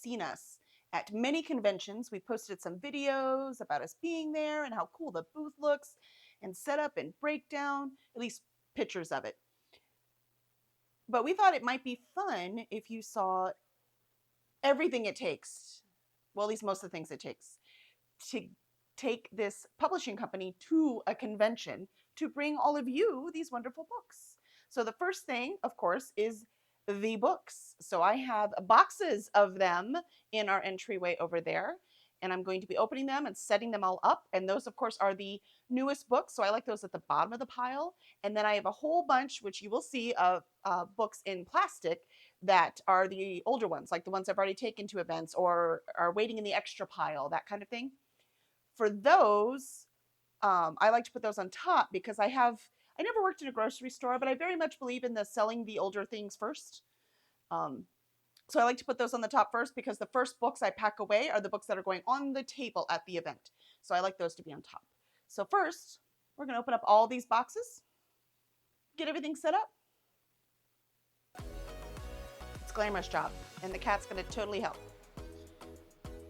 seen us at many conventions. We posted some videos about us being there and how cool the booth looks and setup and breakdown, at least pictures of it. But we thought it might be fun if you saw everything it takes, well, at least most of the things it takes, to take this publishing company to a convention to bring all of you these wonderful books. So the first thing, of course, is the books. So I have boxes of them in our entryway over there, and I'm going to be opening them and setting them all up. And those, of course, are the newest books. So I like those at the bottom of the pile. And then I have a whole bunch, which you will see, of books in plastic that are the older ones, like the ones I've already taken to events or are waiting in the extra pile, that kind of thing. For those, I like to put those on top because I never worked in a grocery store, but I very much believe in the selling the older things first. So I like to put those on the top first because the first books I pack away are the books that are going on the table at the event. So I like those to be on top. So first, we're going to open up all these boxes, get everything set up. It's a glamorous job, and the cat's going to totally help.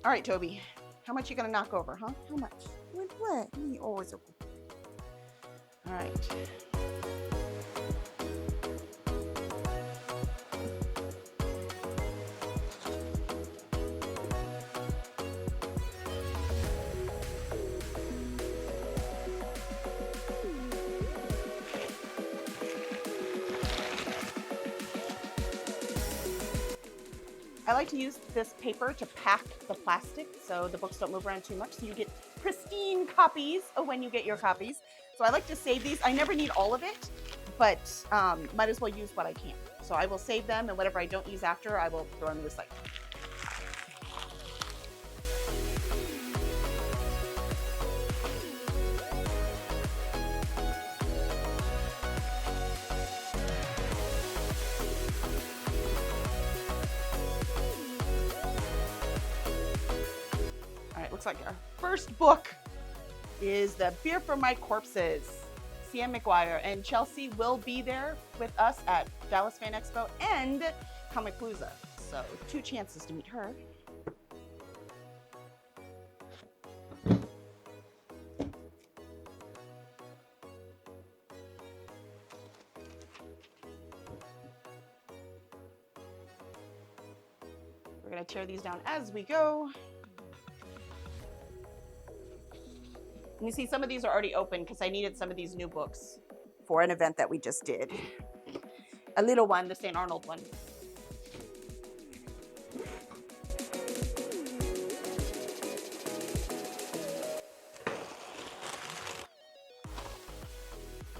All right, Toby, how much you going to knock over, huh? How much? What? You always open. All right. I like to use this paper to pack the plastic so the books don't move around too much, so you get pristine copies when you get your copies. So I like to save these. I never need all of it, but might as well use what I can. So I will save them, and whatever I don't use after, I will throw in the recycle. Looks like our first book is The Beer for My Corpses. CM McGuire and Chelsea will be there with us at Dallas Fan Expo and Comicpalooza. So 2 chances to meet her. We're going to tear these down as we go. And you see some of these are already open because I needed some of these new books for an event that we just did. A little one, the St. Arnold one.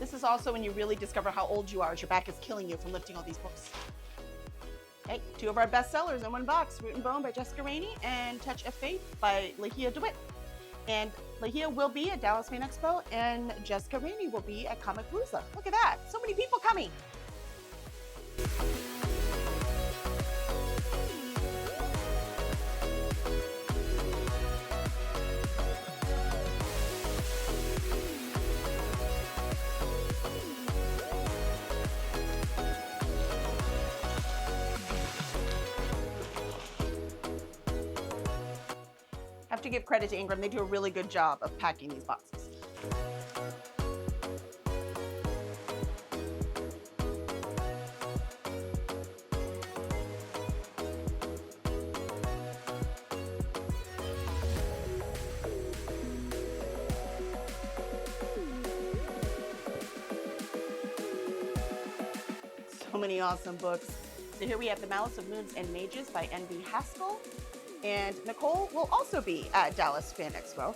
This is also when you really discover how old you are as your back is killing you from lifting all these books. Okay, 2 of our bestsellers in one box, Root and Bone by Jessica Rainey and Touch of Faith by Lahia DeWitt. And Lahia will be at Dallas Fan Expo, and Jessica Rainey will be at Comicpalooza. Look at that. So many people coming. Have to give credit to Ingram. They do a really good job of packing these boxes. So many awesome books. So here we have The Malice of Moons and Mages by N.B. Haskell. And Nicole will also be at Dallas Fan Expo.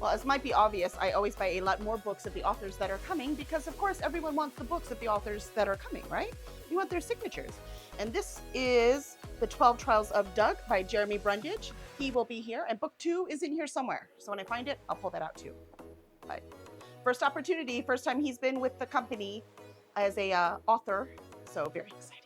Well, as might be obvious, I always buy a lot more books of the authors that are coming because, of course, everyone wants the books of the authors that are coming, right? You want their signatures. And this is The 12 Trials of Doug by Jeremy Brundage. He will be here, and book 2 is in here somewhere. So when I find it, I'll pull that out too. But first opportunity, first time he's been with the company as a author, so very excited.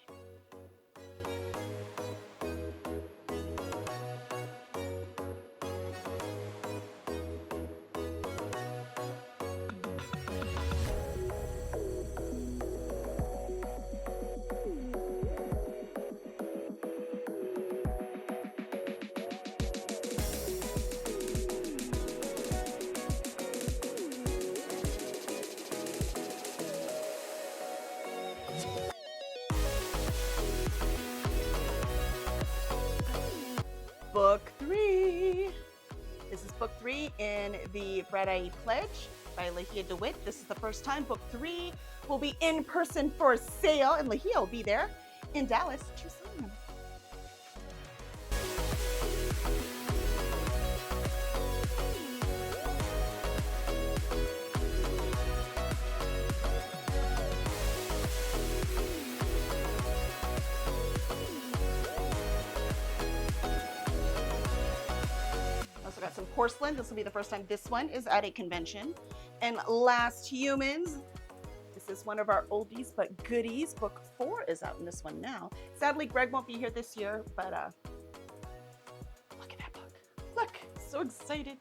Book 3. This is book 3 in the Bread I Eat Pledge by Lahia DeWitt. This is the first time book 3 will be in person for sale, and Lahia will be there in Dallas to sign them. Got some porcelain. This will be the first time this one is at a convention. And Last Humans. This is one of our oldies but goodies. Book 4 is out in this one now. Sadly, Greg won't be here this year, but look at that book. Look, so excited.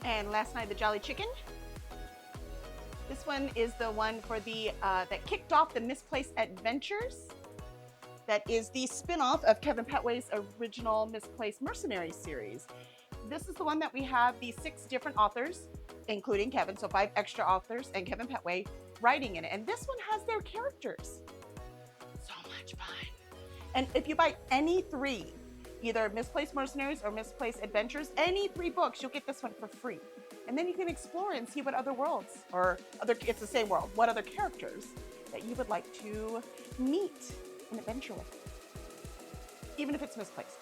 And Last Night the Jolly Chicken. This one is the one for the that kicked off the Misplaced Adventures. That is the spin-off of Kevin Petway's original Misplaced Mercenaries series. This is the one that we have the 6 different authors, including Kevin, so 5 extra authors and Kevin Petway writing in it. And this one has their characters. So much fun. And if you buy any 3, either Misplaced Mercenaries or Misplaced Adventures, any 3 books, you'll get this one for free. And then you can explore and see what other worlds, or other, it's the same world, what other characters that you would like to meet and adventure with, even if it's misplaced.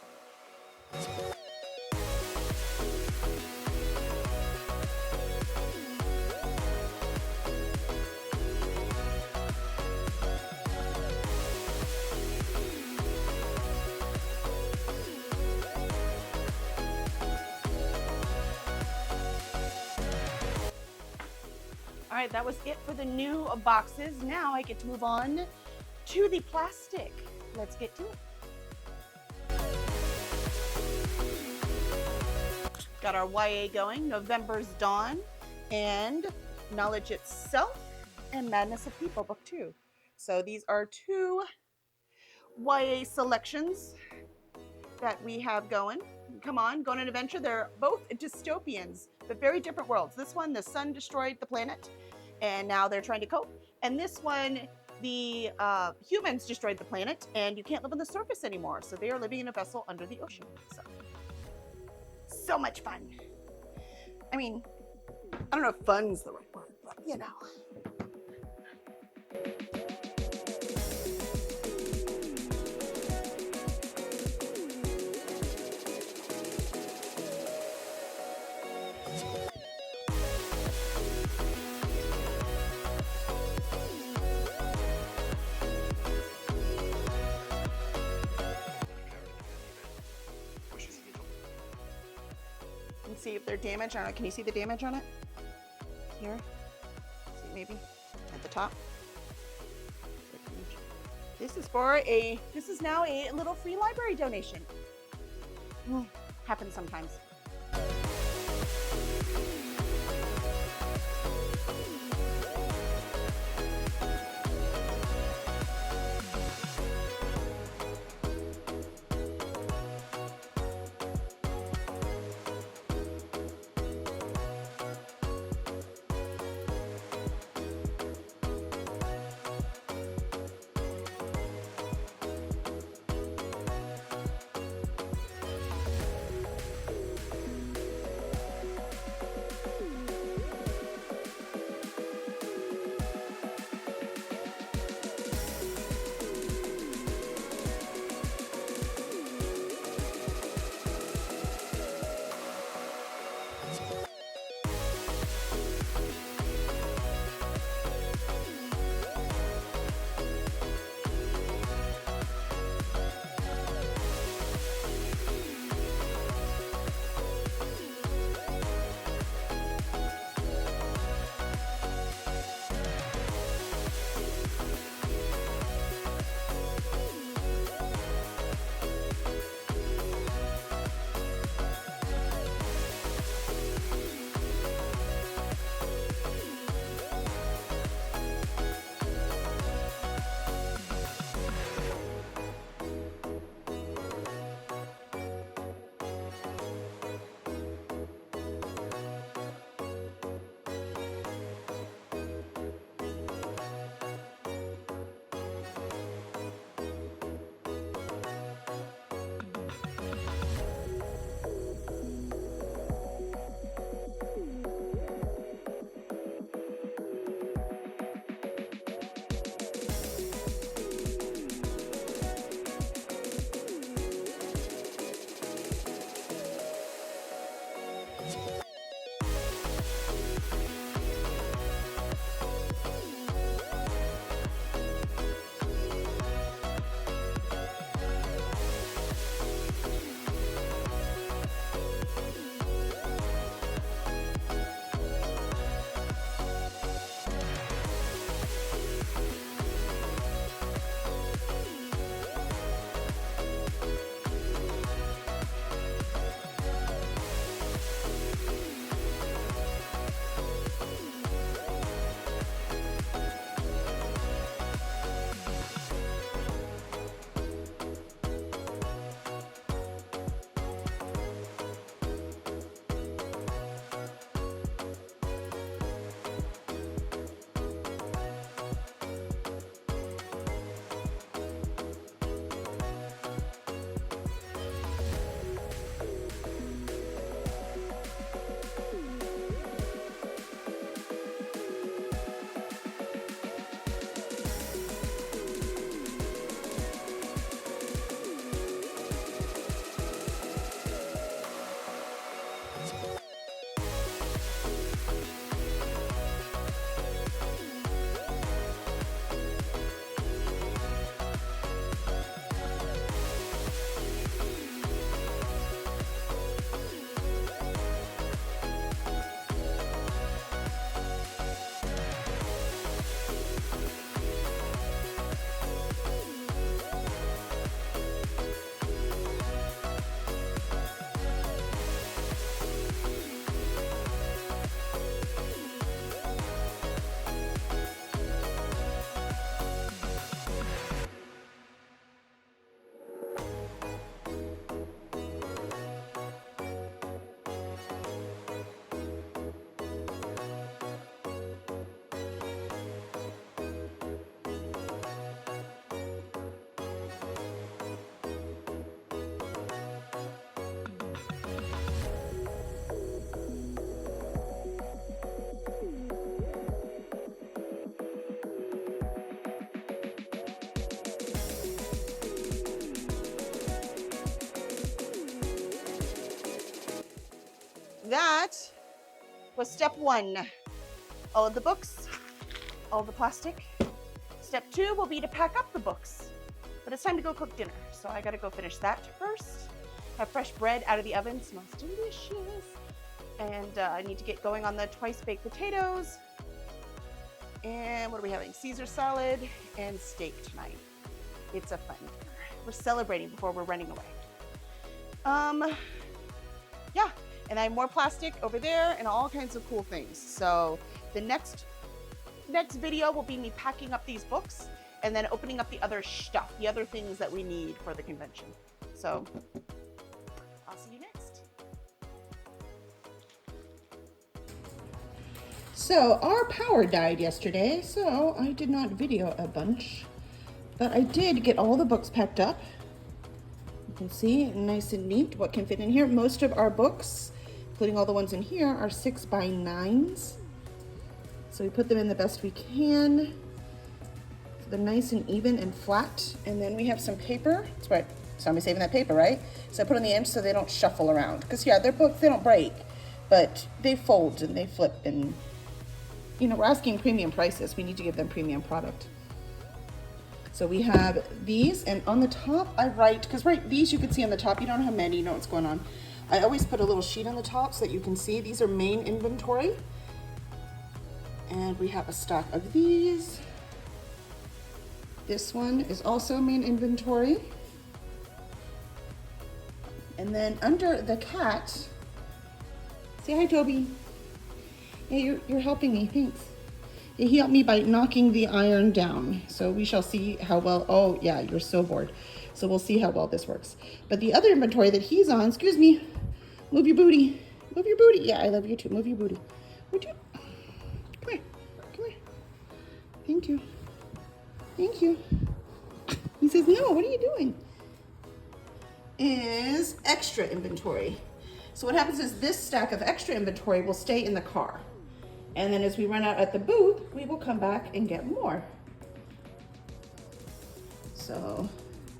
All right, that was it for the new boxes. Now I get to move on to the plastic. Let's get to it. Got our YA going, November's Dawn, and Knowledge Itself, and Madness of People, book 2. So these are 2 YA selections that we have going. Come on, go on an adventure. They're both dystopians, but very different worlds. This one, the sun destroyed the planet, and now they're trying to cope. And this one, the humans destroyed the planet, and you can't live on the surface anymore. So they are living in a vessel under the ocean. So much fun. I mean, I don't know if fun's the right word, but you know. See if they're damaged on it. Can you see the damage on it? Here? See, maybe at the top. This is now a little free library donation. Happens sometimes. that was step 1. All of the books, all the plastic. Step 2 will be to pack up the books. But it's time to go cook dinner, so I gotta go finish that first. Have fresh bread out of the oven, smells delicious. And I need to get going on the twice baked potatoes. And what are we having? Caesar salad and steak tonight. It's a fun dinner. We're celebrating before we're running away. Yeah, and I have more plastic over there and all kinds of cool things. So the next video will be me packing up these books and then opening up the other stuff, the other things that we need for the convention. So I'll see you next. So our power died yesterday, so I did not video a bunch, but I did get all the books packed up. You can see nice and neat what can fit in here. Most of our books, including all the ones in here, are 6x9s. So we put them in the best we can. So they're nice and even and flat. And then we have some paper. That's right, somebody's saving that paper, right? So I put on the edge so they don't shuffle around. Because yeah, they're books, they don't break, but they fold and they flip, and you know, we're asking premium prices. We need to give them premium product. So we have these, and on the top I write, because these you can see on the top, you don't know how many, you know what's going on. I always put a little sheet on the top so that you can see. These are main inventory. And we have a stack of these. This one is also main inventory. And then under the cat, say hi, Toby. Yeah, you're helping me, thanks. Yeah, he helped me by knocking the iron down. So we shall see how well, oh yeah, you're so bored. So we'll see how well this works. But the other inventory that he's on, excuse me, move your booty. Move your booty. Yeah, I love you too, move your booty. Would you? Come here, come here. Thank you. Thank you. He says, no, what are you doing? Is extra inventory. So what happens is this stack of extra inventory will stay in the car. And then as we run out at the booth, we will come back and get more. So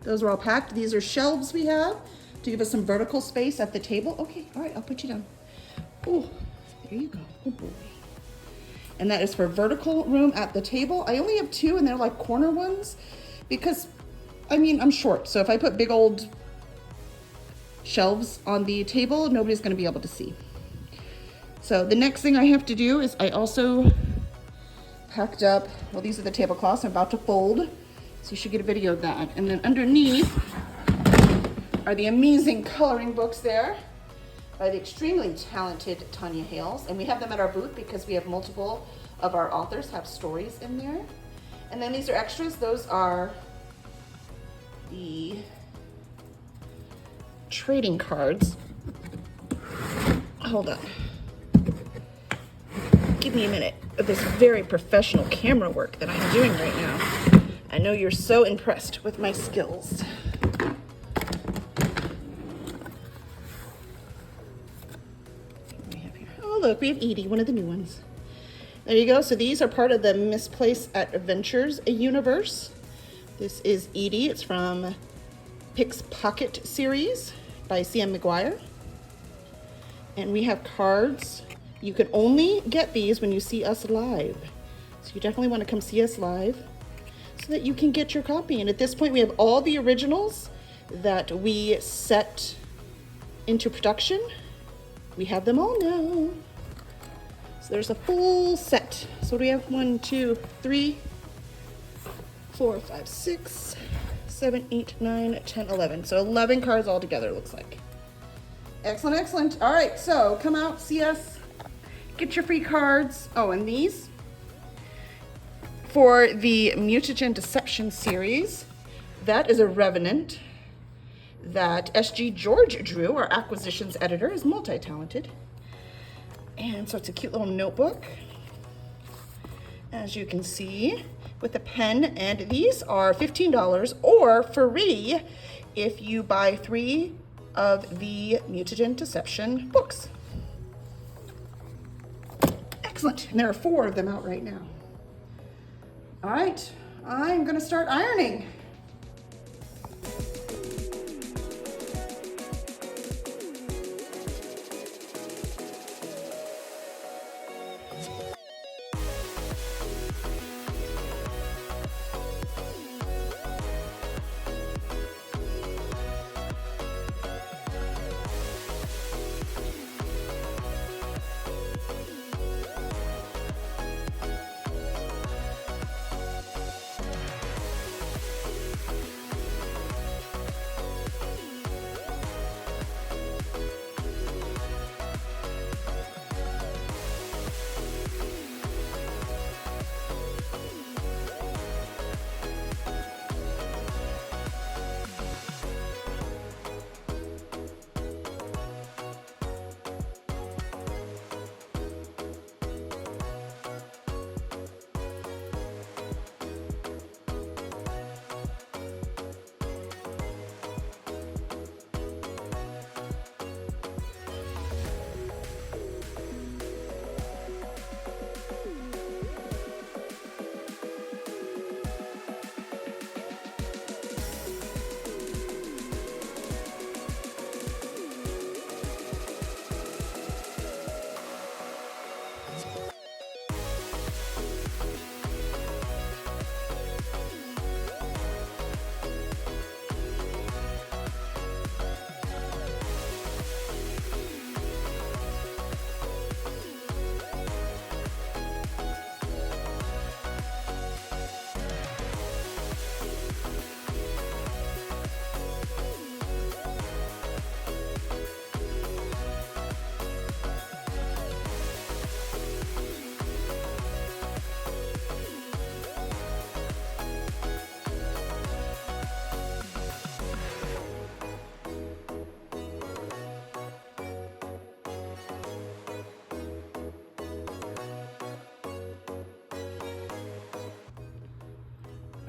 those are all packed. These are shelves we have to give us some vertical space at the table. Okay, all right, I'll put you down. Oh, there you go, oh boy. And that is for vertical room at the table. I only have 2 and they're like corner ones because, I mean, I'm short. So if I put big old shelves on the table, nobody's gonna be able to see. So the next thing I have to do is I also packed up, well, these are the tablecloths I'm about to fold. So you should get a video of that. And then underneath are the amazing coloring books there by the extremely talented Tanya Hales. And we have them at our booth because we have multiple of our authors have stories in there. And then these are extras. Those are the trading cards. Hold on. Give me a minute of this very professional camera work that I'm doing right now. I know you're so impressed with my skills. What do we have here? Oh, look, we have Edie, one of the new ones. There you go. So these are part of the Misplaced Adventures universe. This is Edie. It's from Pick's Pocket series by C.M. McGuire. And we have cards. You can only get these when you see us live. So you definitely want to come see us live so that you can get your copy. And at this point, we have all the originals that we set into production. We have them all now. So there's a full set. So what do we have? 1, 2, 3, 4, 5, 6, 7, 8, 9, 10, 11. So 11 cards all together, it looks like. Excellent, excellent. All right, so come out, see us, get your free cards. Oh, and these for the Mutagen Deception series. That is a Revenant that S.G. George drew. Our acquisitions editor is multi-talented. And so it's a cute little notebook, as you can see, with a pen. And these are $15 or free if you buy 3 of the Mutagen Deception books. Excellent. And there are 4 of them out right now. All right, I'm gonna start ironing.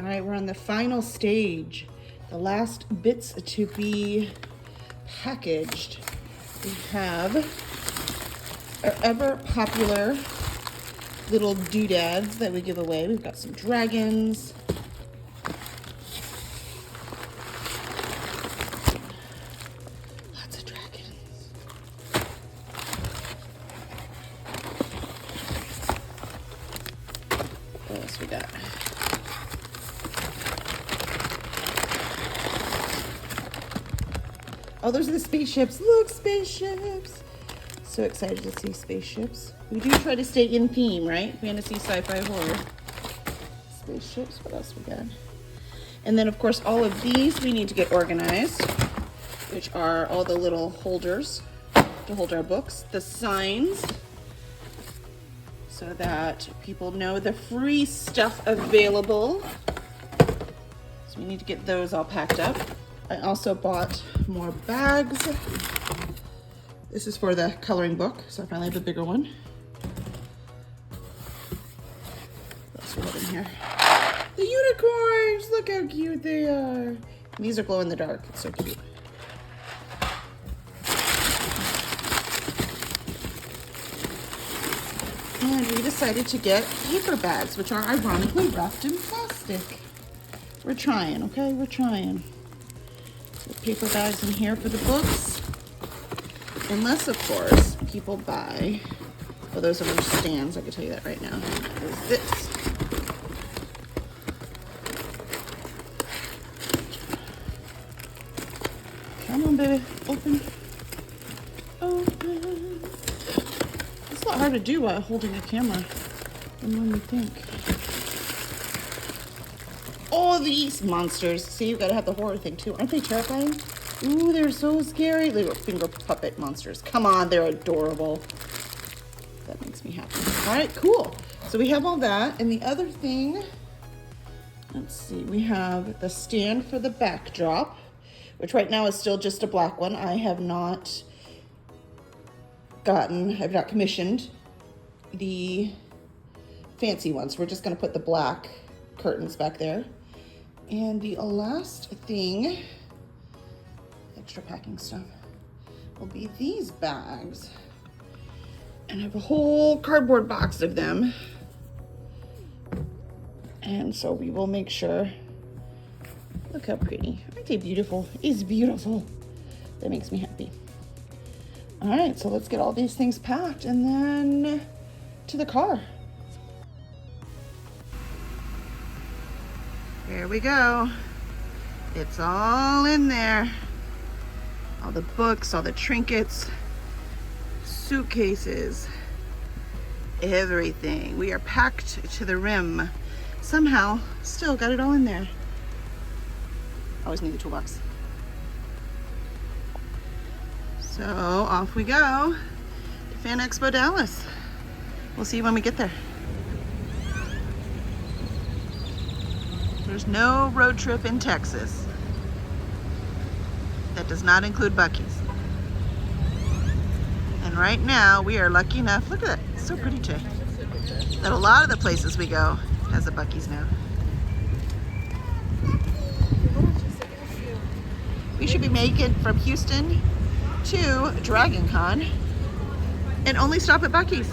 All right, we're on the final stage. The last bits to be packaged. We have our ever popular little doodads that we give away. We've got some dragons. Lots of dragons. What else we got? Oh, those are the spaceships. Look, spaceships. So excited to see spaceships. We do try to stay in theme, right? Fantasy, sci-fi, horror. Spaceships, what else we got? And then of course all of these we need to get organized, which are all the little holders to hold our books, the signs, so that people know the free stuff available. So we need to get those all packed up. I also bought more bags. This is for the coloring book, so I finally have a bigger one. What else we have in here? The unicorns! Look how cute they are. And these are glow in the dark. It's so cute. And we decided to get paper bags, which are ironically wrapped in plastic. We're trying, okay? We're trying. So paper bags in here for the books. Unless, of course, people buy, well, those are their stands, I can tell you that right now. Is this. Come on, baby, open. Open. It's a lot hard to do while holding a camera than when you think. Oh, these monsters. See, you gotta have the horror thing too. Aren't they terrifying? Ooh, they're so scary. Little finger puppet monsters. Come on, they're adorable. That makes me happy. All right, cool. So we have all that. And the other thing, let's see, we have the stand for the backdrop, which right now is still just a black one. I've not commissioned the fancy ones. We're just gonna put the black curtains back there. And the last thing, extra packing stuff, will be these bags. And I have a whole cardboard box of them. And so we will make sure, look how pretty. Aren't they beautiful? It's beautiful. That makes me happy. All right, so let's get all these things packed and then to the car. Here we go. It's all in there. All the books, all the trinkets, suitcases, everything. We are packed to the rim. Somehow, still got it all in there. Always need the toolbox. So off we go to Fan Expo Dallas. We'll see you when we get there. There's no road trip in Texas that does not include Buc-ee's. And right now we are lucky enough, look at that, it's so pretty today, that a lot of the places we go has a Buc-ee's now. We should be making from Houston to Dragon Con and only stop at Buc-ee's.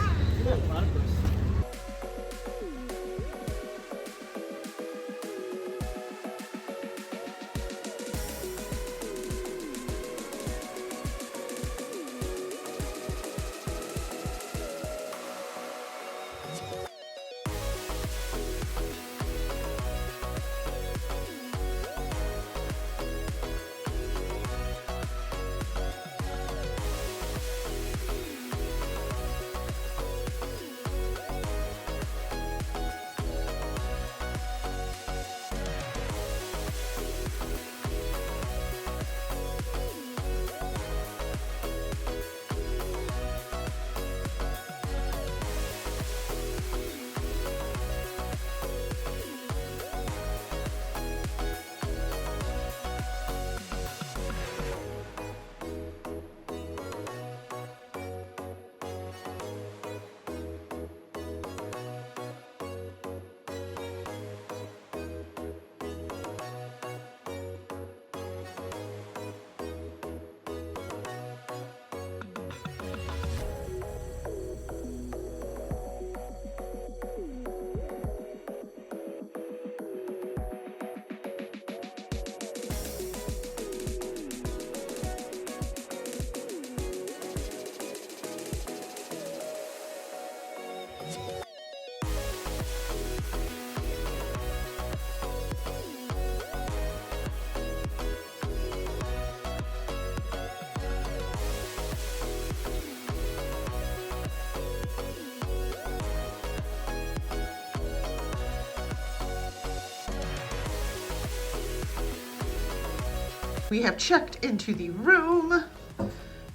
We have checked into the room.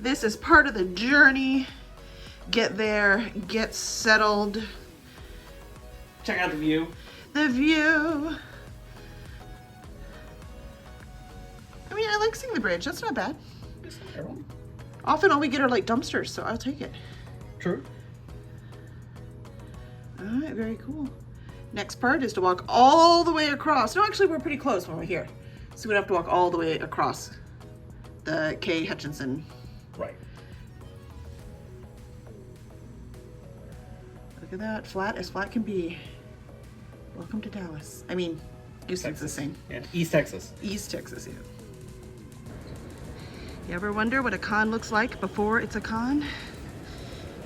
This is part of the journey. Get there, get settled. Check out the view. The view. I mean, I like seeing the bridge. That's not bad. It's not terrible. Often all we get are like dumpsters, so I'll take it. True. All right, very cool. Next part is to walk all the way across. No, actually, we're pretty close when we're here. So we don't have to walk all the way across the K. Hutchinson. Right. Look at that, flat as flat can be. Welcome to Dallas. I mean, Houston's the same. Yeah, East Texas. East Texas, yeah. You ever wonder what a con looks like before it's a con?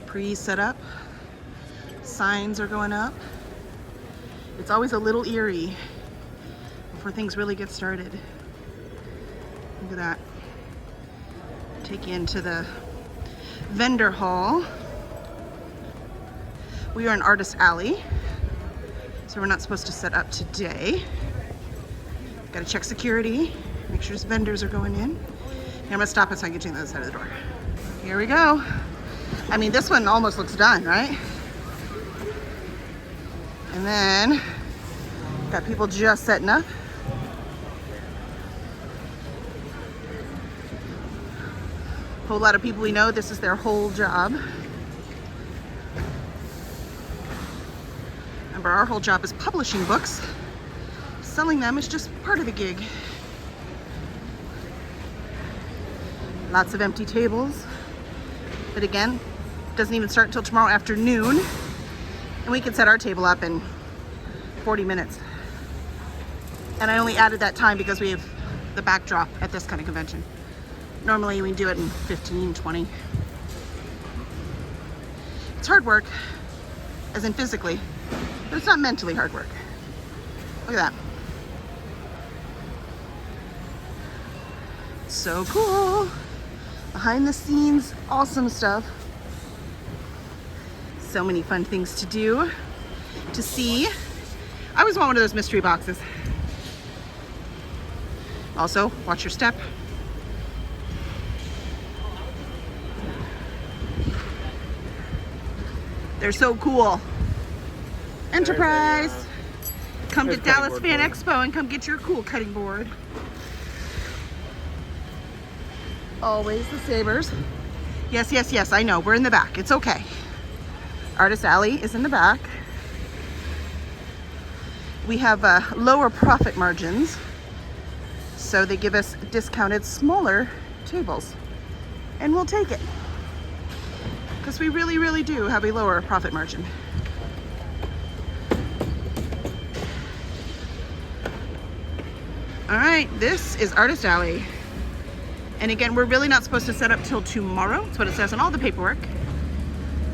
Pre-set up, signs are going up. It's always a little eerie before things really get started. Look at that. Take you into the vendor hall. We are in Artist Alley, so we're not supposed to set up today. Gotta check security, make sure vendors are going in. Here, I'm gonna stop it so I can get you on the other side of the door. Here we go. I mean, this one almost looks done, right? And then, got people just setting up. Whole lot of people we know, this is their whole job. Remember, our whole job is publishing books. Selling them is just part of the gig. Lots of empty tables. But again, doesn't even start until tomorrow afternoon. And we can set our table up in 40 minutes. And I only added that time because we have the backdrop at this kind of convention. Normally we do it in 15, 20. It's hard work, as in physically, but it's not mentally hard work. Look at that. So cool. Behind the scenes, awesome stuff. So many fun things to do, to see. I always want one of those mystery boxes. Also, watch your step. They're so cool. Enterprise. Come to Dallas Fan Expo and come get your cool cutting board. Always the sabers. Yes, yes, yes, I know. We're in the back. It's okay. Artist Alley is in the back. We have lower profit margins, so they give us discounted smaller tables, and we'll take it because we really, really do have a lower profit margin. All right, this is Artist Alley. And again, we're really not supposed to set up till tomorrow. That's what it says on all the paperwork.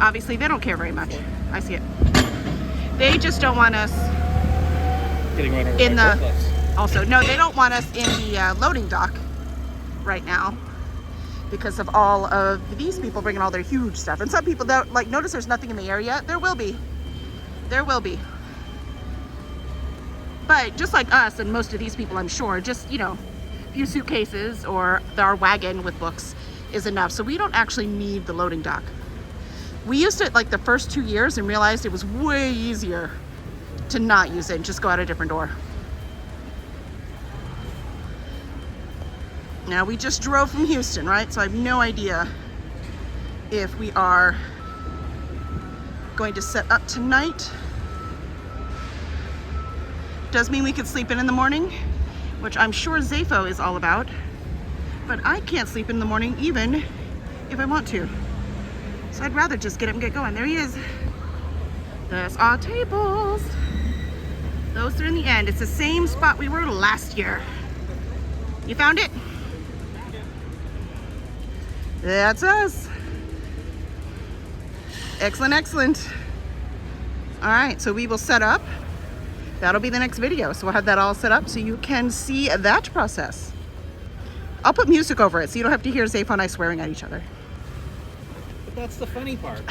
Obviously, they don't care very much. I see it. They just don't want us Getting run over in by the, forklifts. also, no, they don't want us in the loading dock right now because of all of these people bringing all their huge stuff. And some people don't, like, notice there's nothing in the area. There will be. There will be. But just like us and most of these people, I'm sure, just, you know, a few suitcases or our wagon with books is enough. So we don't actually need the loading dock. We used it like the first 2 years and realized it was way easier to not use it and just go out a different door. Now we just drove from Houston, right? So I have no idea if we are going to set up tonight. Does mean we could sleep in the morning, which I'm sure Zafo is all about, but I can't sleep in the morning even if I want to. So I'd rather just get up and get going. There he is. There's our tables. Those are in the end. It's the same spot we were last year. You found it? That's us. Excellent, excellent. All right, so we will set up. That'll be the next video. So we'll have that all set up so you can see that process. I'll put music over it so you don't have to hear Zafo and I swearing at each other. But that's the funny part.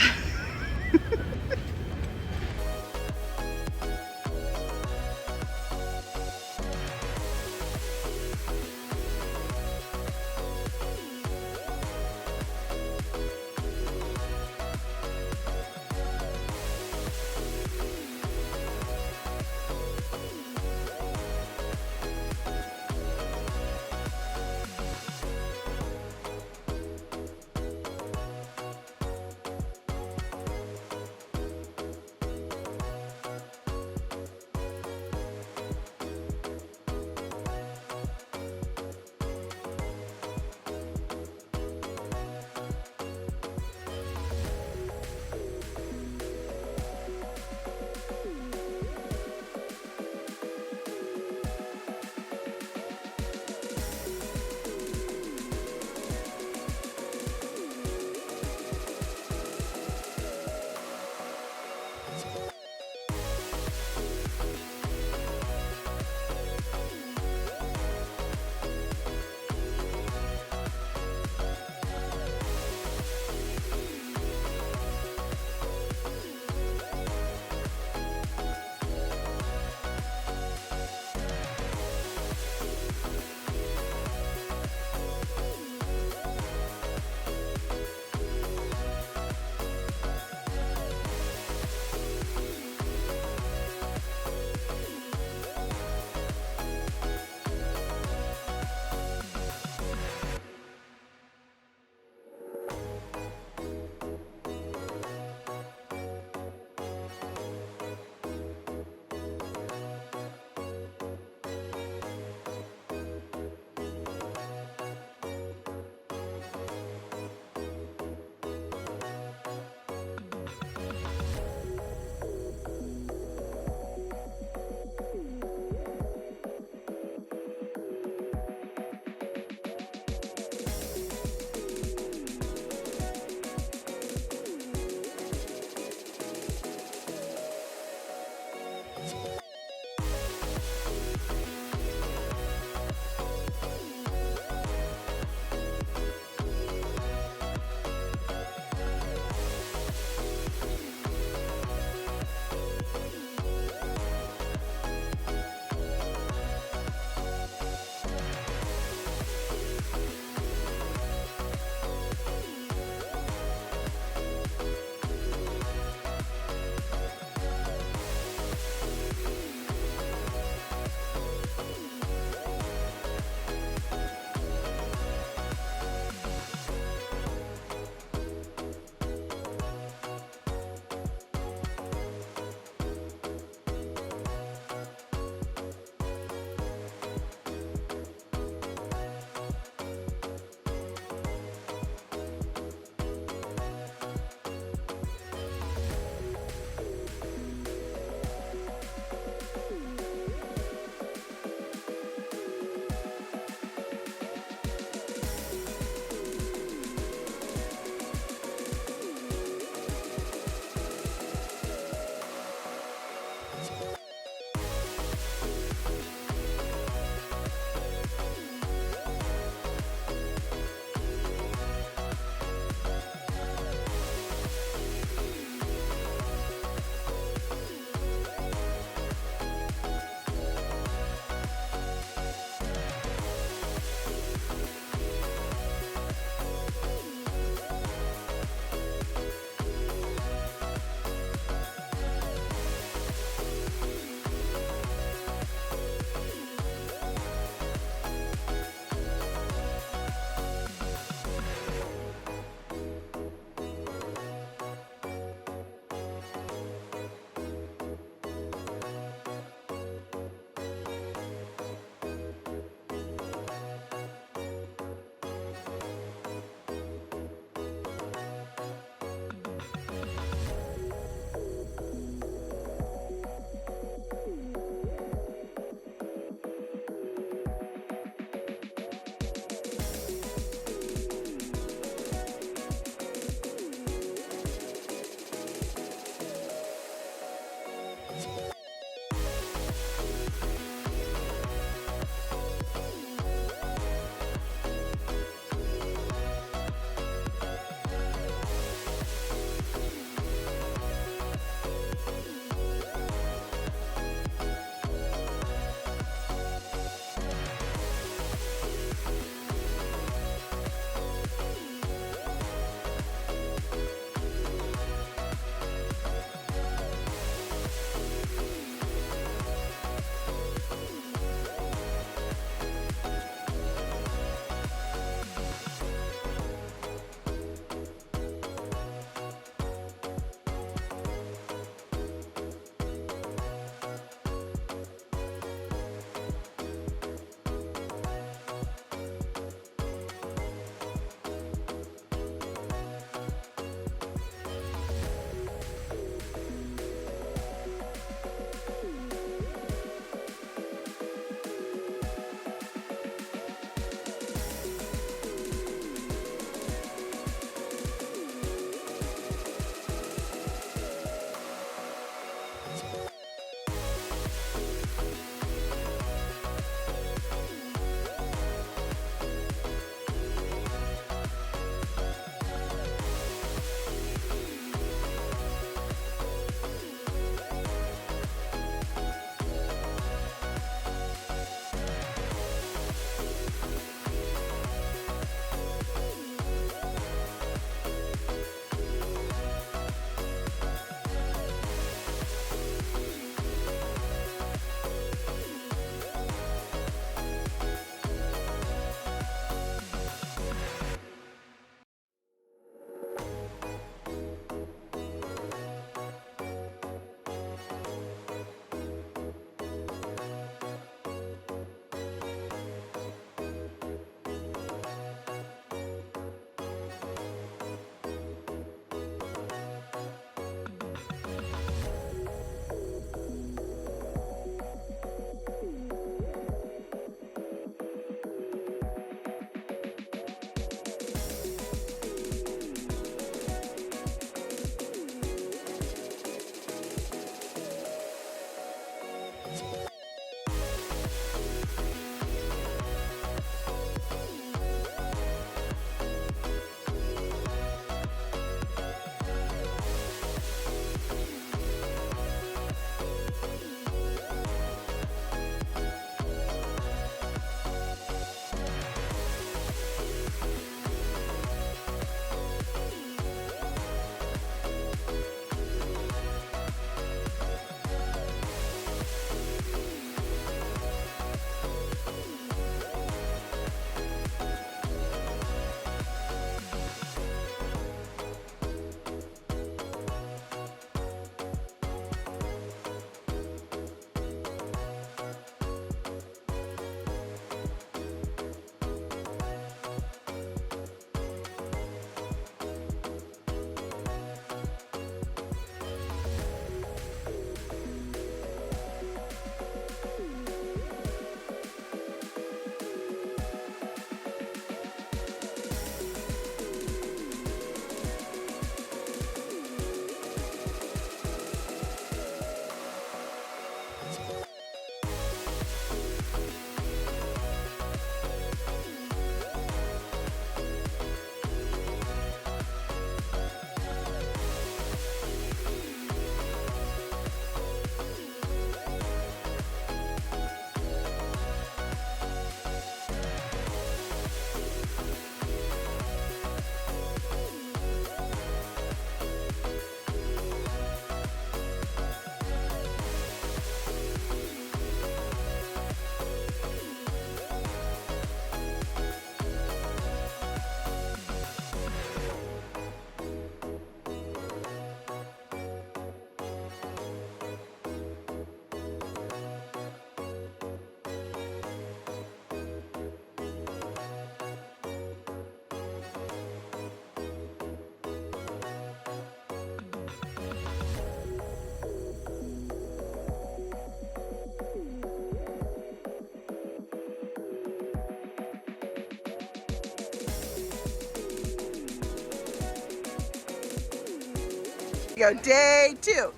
go. Day 2.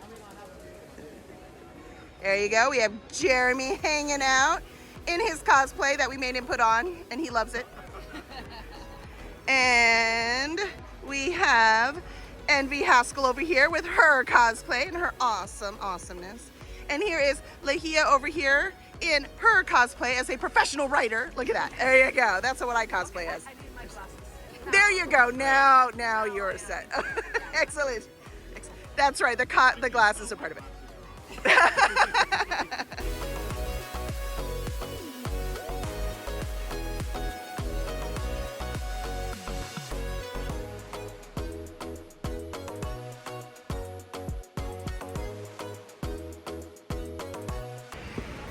There you go. We have Jeremy hanging out in his cosplay that we made him put on, and he loves it. And we have Envy Haskell over here with her cosplay and her awesomeness. And here is Lahia over here in her cosplay as a professional writer. Look at that. There you go. That's what I cosplay as. I need my glasses. There you go. Now you're set. Excellent. That's right. The glasses are part of it.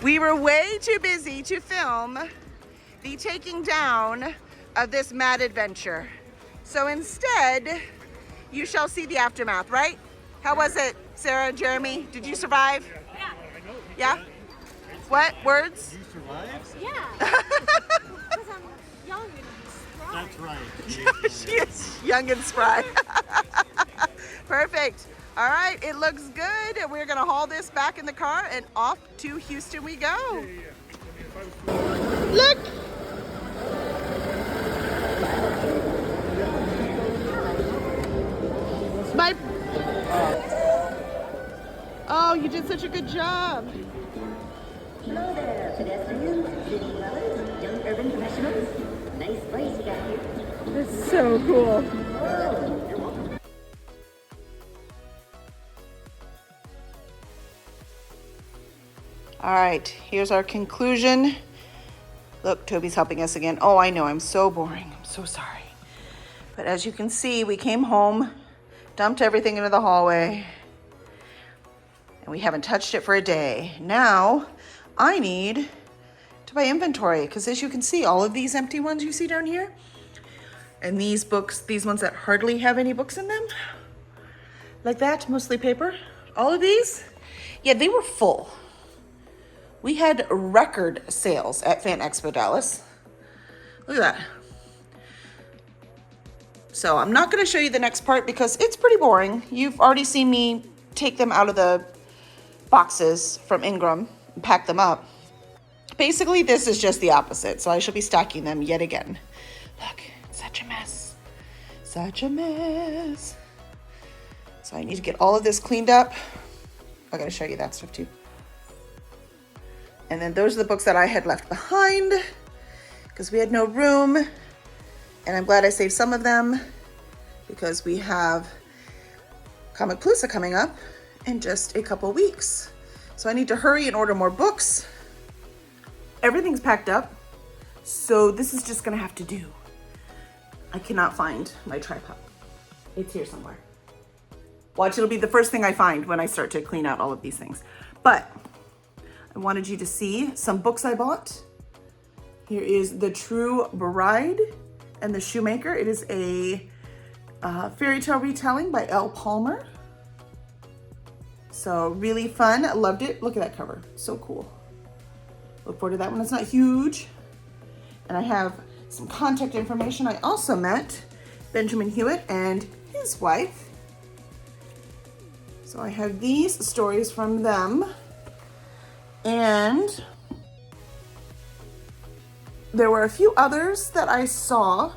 We were way too busy to film the taking down of this mad adventure. So instead, you shall see the aftermath, right? How was it, Sarah, Jeremy? Did you survive? Yeah. Yeah? What? Words? You survived? Yeah. Because I'm young and strong. That's right. She is young and spry. Perfect. All right, it looks good. We're gonna haul this back in the car and off to Houston we go. Look! My... Oh, you did such a good job. Hello there, pedestrians, city dwellers, young urban professionals. Nice place you got here. That's so cool. Oh, you're welcome. All right, here's our conclusion. Look, Toby's helping us again. Oh, I know, I'm so boring. I'm so sorry. But as you can see, we came home, dumped everything into the hallway, and we haven't touched it for a day. Now, I need to buy inventory, because as you can see, all of these empty ones you see down here, and these books, these ones that hardly have any books in them, like that, mostly paper, all of these, yeah, they were full. We had record sales at Fan Expo Dallas. Look at that. So I'm not gonna show you the next part because it's pretty boring. You've already seen me take them out of the boxes from Ingram and pack them up. Basically, this is just the opposite. So I shall be stacking them yet again. Look, it's such a mess. Such a mess. So I need to get all of this cleaned up. I gotta show you that stuff too. And then those are the books that I had left behind because we had no room. And I'm glad I saved some of them because we have Comic Palooza coming up in just a couple weeks. So I need to hurry and order more books. Everything's packed up, so this is just gonna have to do. I cannot find my tripod. It's here somewhere. Watch, it'll be the first thing I find when I start to clean out all of these things. But I wanted you to see some books I bought. Here is The True Bride and the Shoemaker. It is a fairy tale retelling by L. Palmer. So really fun, I loved it. Look at that cover, so cool. Look forward to that one, it's not huge. And I have some contact information. I also met Benjamin Hewitt and his wife. So I have these stories from them. And there were a few others that I saw,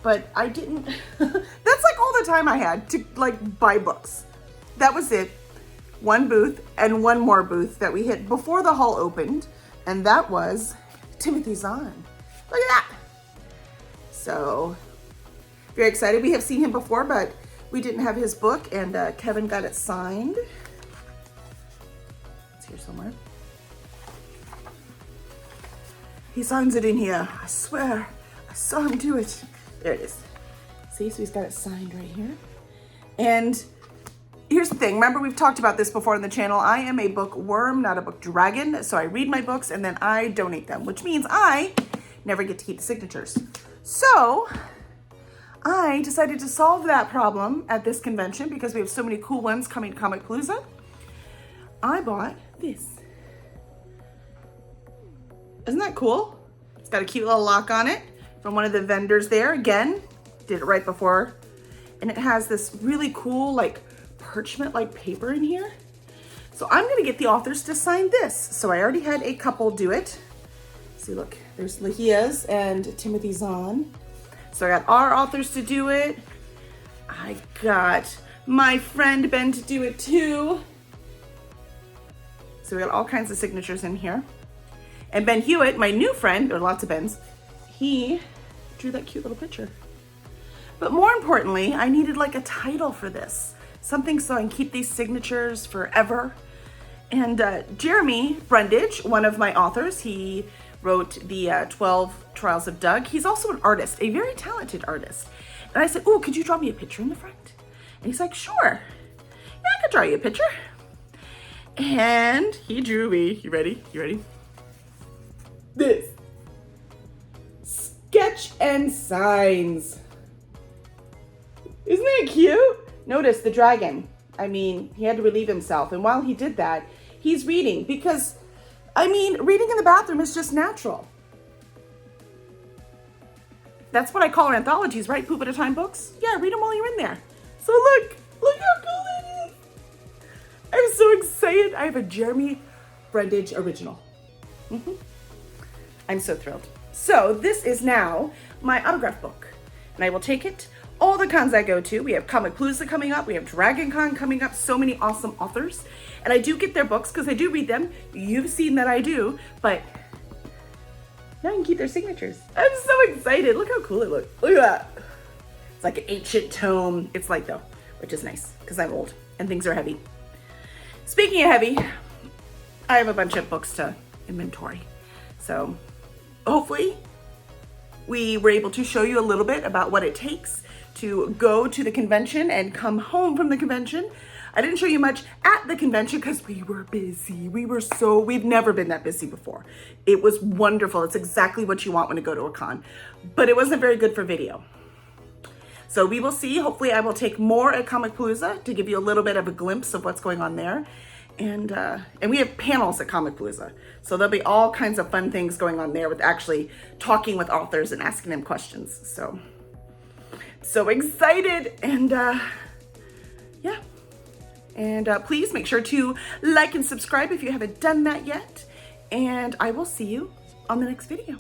but I didn't, that's like all the time I had to like buy books. That was it. One booth and one more booth that we hit before the hall opened, and that was Timothy Zahn. Look at that. So very excited. We have seen him before, but we didn't have his book, and Kevin got it signed. It's here somewhere. He signs it in here. I swear, I saw him do it. There it is. See, so he's got it signed right here. And here's the thing. Remember, we've talked about this before on the channel. I am a bookworm, not a book dragon. So I read my books and then I donate them, which means I never get to keep the signatures. So I decided to solve that problem at this convention because we have so many cool ones coming to Comic Palooza. I bought this. Isn't that cool? It's got a cute little lock on it from one of the vendors there. Again, did it right before. And it has this really cool like parchment-like paper in here. So I'm gonna get the authors to sign this. So I already had a couple do it. See, look, there's Lahia's and Timothy Zahn. So I got our authors to do it. I got my friend Ben to do it too. So we got all kinds of signatures in here. And Ben Hewitt, my new friend, there are lots of Bens, he drew that cute little picture. But more importantly, I needed like a title for this. Something so I can keep these signatures forever. And Jeremy Brundage, one of my authors, he wrote the 12 Trials of Doug. He's also an artist, a very talented artist. And I said, oh, could you draw me a picture in the front? And he's like, sure. Yeah, I could draw you a picture. And he drew me, you ready? You ready? This. Sketch and signs. Isn't that cute? Notice the dragon. I mean, he had to relieve himself. And while he did that, he's reading because, I mean, reading in the bathroom is just natural. That's what I call our anthologies, right? Poop at a time books? Yeah, read them while you're in there. So look how cool it is. I'm so excited. I have a Jeremy Brundage original. I'm so thrilled. So this is now my autograph book. And I will take it all the cons I go to. We have Comicpalooza coming up. We have Dragon Con coming up. So many awesome authors. And I do get their books because I do read them. You've seen that I do. But now I can keep their signatures. I'm so excited. Look how cool it looks. Look at that. It's like an ancient tome. It's light though, which is nice because I'm old and things are heavy. Speaking of heavy, I have a bunch of books to inventory. So hopefully we were able to show you a little bit about what it takes to go to the convention and come home from the convention. I didn't show you much at the convention because we were busy. We've never been that busy before. It was wonderful. It's exactly what you want when you go to a con, but it wasn't very good for video. So we will see. Hopefully I will take more at Comicpalooza to give you a little bit of a glimpse of what's going on there. And we have panels at Comicpalooza. So there'll be all kinds of fun things going on there with actually talking with authors and asking them questions. So excited. And yeah. And please make sure to like and subscribe if you haven't done that yet. And I will see you on the next video.